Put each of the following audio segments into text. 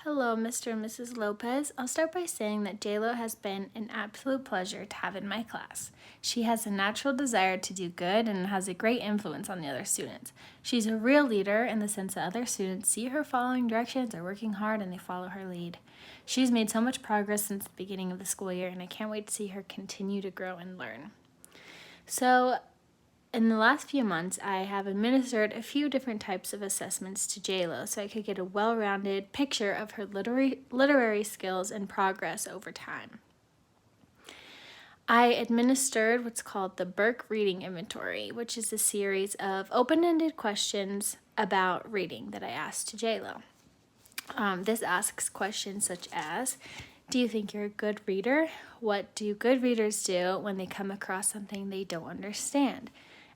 Hello, Mr. and Mrs. Lopez. I'll start by saying that JLo has been an absolute pleasure to have in my class. She has a natural desire to do good and has a great influence on the other students. She's a real leader in the sense that other students see her following directions, are working hard, and they follow her lead. She's made so much progress since the beginning of the school year, and I can't wait to see her continue to grow and learn. In the last few months, I have administered a few different types of assessments to JLo so I could get a well-rounded picture of her literary skills and progress over time. I administered what's called the Burke Reading Inventory, which is a series of open-ended questions about reading that I asked to JLo. This asks questions such as, do you think you're a good reader? What do good readers do when they come across something they don't understand?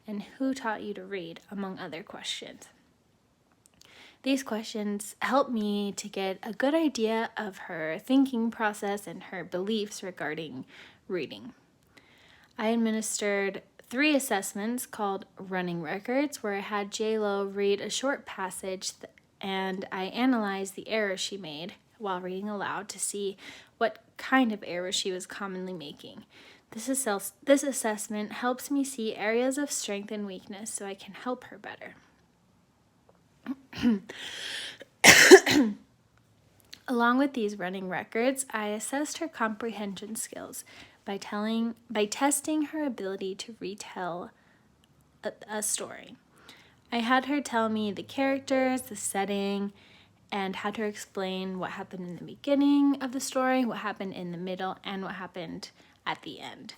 And who taught you to read, among other questions. These questions help me to get a good idea of her thinking process and her beliefs regarding reading. I administered 3 assessments called running records, where I had JLo read a short passage and I analyzed the errors she made while reading aloud to see what kind of errors she was commonly making. This assessment helps me see areas of strength and weakness so I can help her better. Along with these running records, I assessed her comprehension skills by testing her ability to retell a story. I had her tell me the characters, the setting, and had her explain what happened in the beginning of the story, what happened in the middle, and what happened at the end.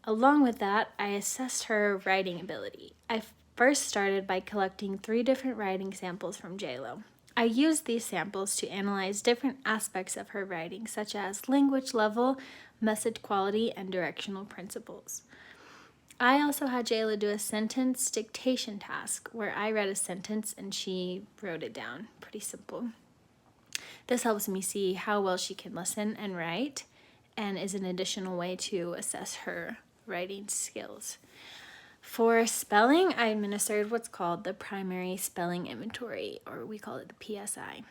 Along with that, I assessed her writing ability. I first started by collecting 3 different writing samples from JLo. I used these samples to analyze different aspects of her writing, such as language level, message quality, and directional principles. I also had JLo do a sentence dictation task where I read a sentence and she wrote it down. Pretty simple. This helps me see how well she can listen and write, and is an additional way to assess her writing skills. For spelling, I administered what's called the Primary Spelling Inventory, or we call it the PSI.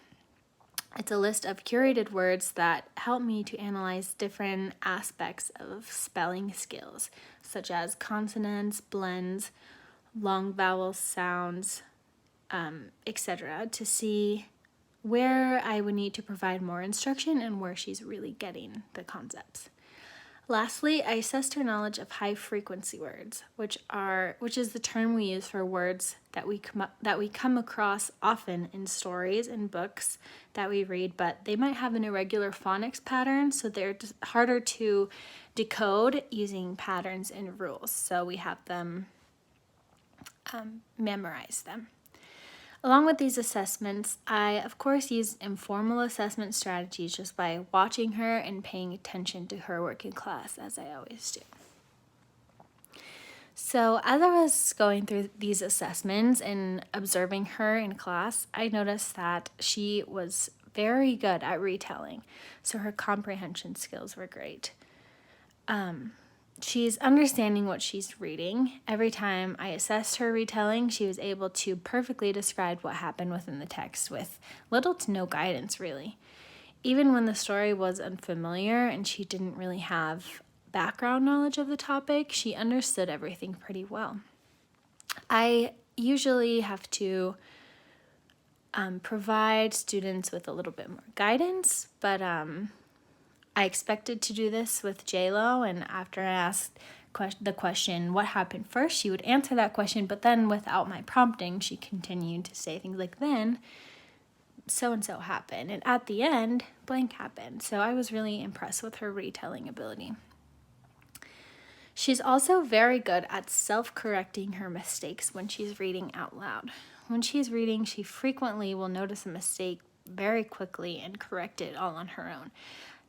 It's a list of curated words that help me to analyze different aspects of spelling skills, such as consonants, blends, long vowel sounds, etc., to see where I would need to provide more instruction and where she's really getting the concepts. Lastly, I assessed her knowledge of high-frequency words, which is the term we use for words that we come across often in stories and books that we read, but they might have an irregular phonics pattern, so they're just harder to decode using patterns and rules. So we have them memorize them. Along with these assessments, I, of course, used informal assessment strategies just by watching her and paying attention to her work in class, as I always do. So as I was going through these assessments and observing her in class, I noticed that she was very good at retelling, so her comprehension skills were great. She's understanding what she's reading. Every time I assessed her retelling, she was able to perfectly describe what happened within the text with little to no guidance, really. Even when the story was unfamiliar and she didn't really have background knowledge of the topic, she understood everything pretty well. I usually have to provide students with a little bit more guidance, but I expected to do this with JLo, and after I asked the question, what happened first, she would answer that question, but then without my prompting, she continued to say things like, then so-and-so happened, and at the end, blank happened. So I was really impressed with her retelling ability. She's also very good at self-correcting her mistakes when she's reading out loud. When she's reading, she frequently will notice a mistake very quickly and correct it all on her own.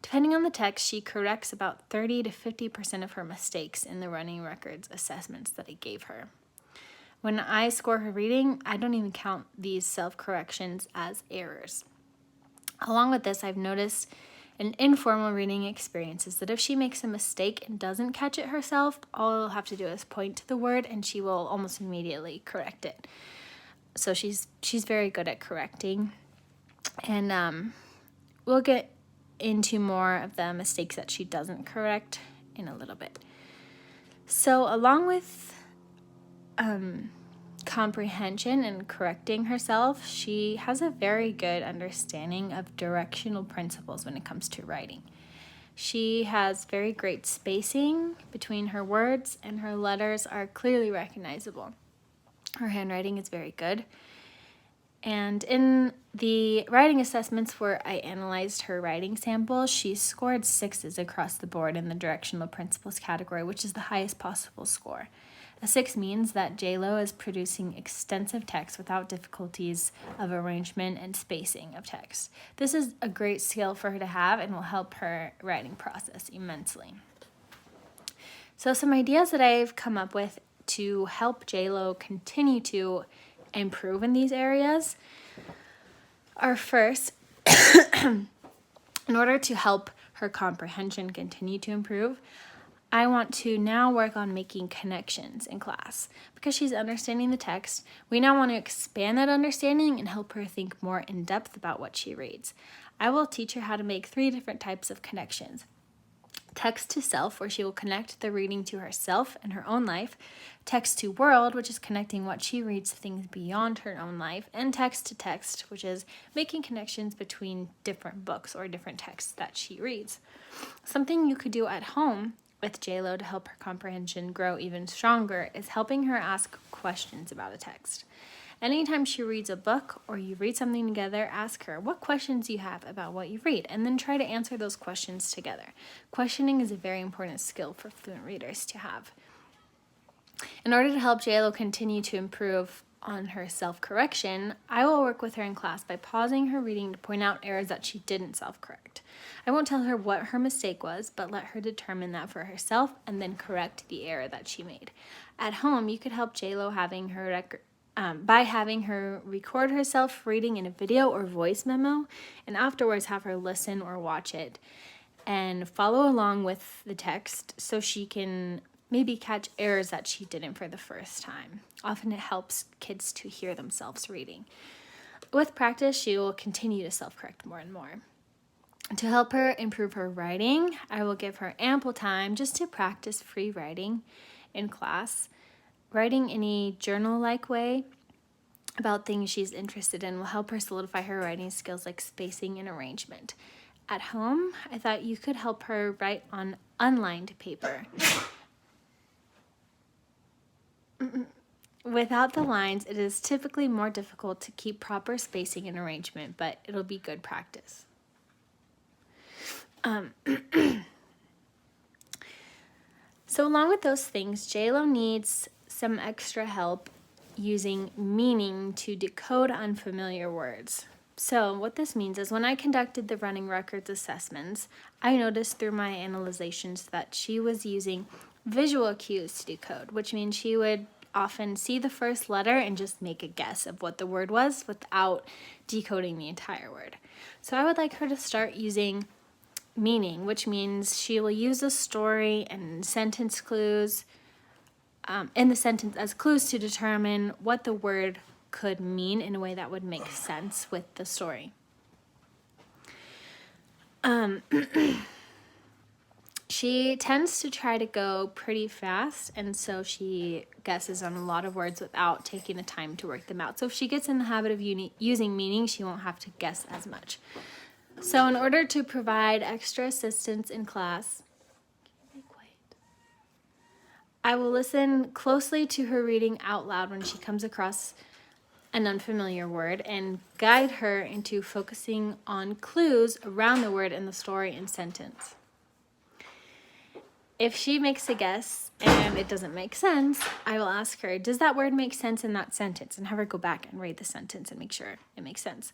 Depending on the text, she corrects about 30 to 50% of her mistakes in the running records assessments that I gave her. When I score her reading, I don't even count these self-corrections as errors. Along with this, I've noticed in informal reading experiences that if she makes a mistake and doesn't catch it herself, all I'll have to do is point to the word and she will almost immediately correct it. So she's very good at correcting And we'll get into more of the mistakes that she doesn't correct in a little bit. So along with comprehension and correcting herself, she has a very good understanding of directional principles when it comes to writing. She has very great spacing between her words, and her letters are clearly recognizable. Her handwriting is very good. And in the writing assessments where I analyzed her writing sample, she scored 6s across the board in the directional principles category, which is the highest possible score. A 6 means that JLo is producing extensive text without difficulties of arrangement and spacing of text. This is a great skill for her to have and will help her writing process immensely. So some ideas that I've come up with to help JLo continue to improve in these areas are, first, in order to help her comprehension continue to improve, I want to now work on making connections in class. Because she's understanding the text, we now want to expand that understanding and help her think more in depth about what she reads. I will teach her how to make 3 different types of connections. Text to self, where she will connect the reading to herself and her own life. Text to world, which is connecting what she reads to things beyond her own life. And text to text, which is making connections between different books or different texts that she reads. Something you could do at home with JLo to help her comprehension grow even stronger is helping her ask questions about a text. Anytime she reads a book or you read something together, ask her what questions you have about what you read, and then try to answer those questions together. Questioning is a very important skill for fluent readers to have. In order to help JLo continue to improve on her self-correction, I will work with her in class by pausing her reading to point out errors that she didn't self-correct. I won't tell her what her mistake was, but let her determine that for herself and then correct the error that she made. At home, you could help JLo by having her record herself reading in a video or voice memo, and afterwards have her listen or watch it and follow along with the text so she can maybe catch errors that she didn't for the first time. Often it helps kids to hear themselves reading. With practice, she will continue to self-correct more and more. To help her improve her writing, I will give her ample time just to practice free writing in class. Writing in a journal-like way about things she's interested in will help her solidify her writing skills like spacing and arrangement. At home, I thought you could help her write on unlined paper. Without the lines, it is typically more difficult to keep proper spacing and arrangement, but it'll be good practice. So along with those things, JLo needs some extra help using meaning to decode unfamiliar words. So what this means is when I conducted the running records assessments, I noticed through my analyzations that she was using visual cues to decode, which means she would often see the first letter and just make a guess of what the word was without decoding the entire word. So I would like her to start using meaning, which means she will use a story and sentence clues in the sentence as clues to determine what the word could mean in a way that would make sense with the story. She tends to try to go pretty fast, and so she guesses on a lot of words without taking the time to work them out. So if she gets in the habit of using meaning, she won't have to guess as much. So in order to provide extra assistance in class, I will listen closely to her reading out loud when she comes across an unfamiliar word and guide her into focusing on clues around the word in the story and sentence. If she makes a guess and it doesn't make sense, I will ask her, does that word make sense in that sentence? And have her go back and read the sentence and make sure it makes sense.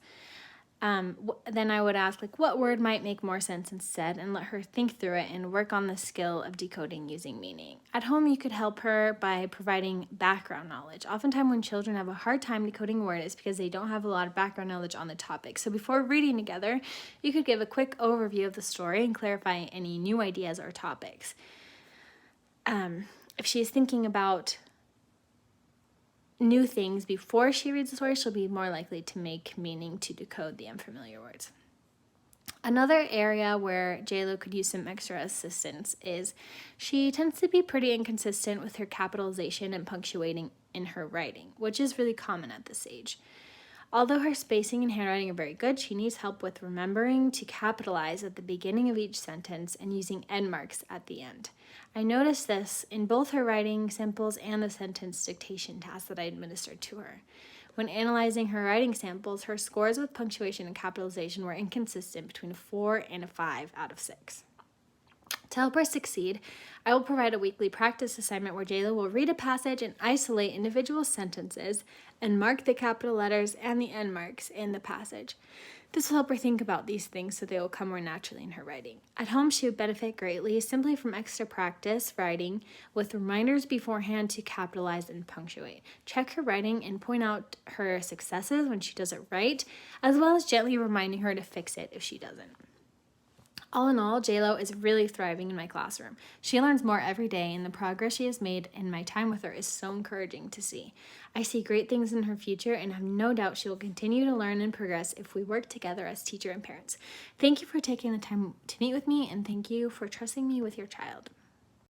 Then I would ask, what word might make more sense instead, and let her think through it and work on the skill of decoding using meaning. At home, you could help her by providing background knowledge. Oftentimes when children have a hard time decoding a word, it's because they don't have a lot of background knowledge on the topic. So before reading together, you could give a quick overview of the story and clarify any new ideas or topics. If she's thinking about new things before she reads the story, she'll be more likely to make meaning to decode the unfamiliar words. Another area where JLo could use some extra assistance is she tends to be pretty inconsistent with her capitalization and punctuating in her writing, which is really common at this age. Although her spacing and handwriting are very good, she needs help with remembering to capitalize at the beginning of each sentence and using end marks at the end. I noticed this in both her writing samples and the sentence dictation task that I administered to her. When analyzing her writing samples, her scores with punctuation and capitalization were inconsistent between a 4 and a 5 out of 6. To help her succeed, I will provide a weekly practice assignment where JLo will read a passage and isolate individual sentences and mark the capital letters and the end marks in the passage. This will help her think about these things so they will come more naturally in her writing. At home, she would benefit greatly simply from extra practice writing with reminders beforehand to capitalize and punctuate. Check her writing and point out her successes when she does it right, as well as gently reminding her to fix it if she doesn't. All in all, JLo is really thriving in my classroom. She learns more every day, and the progress she has made in my time with her is so encouraging to see. I see great things in her future and have no doubt she will continue to learn and progress if we work together as teacher and parents. Thank you for taking the time to meet with me, and thank you for trusting me with your child.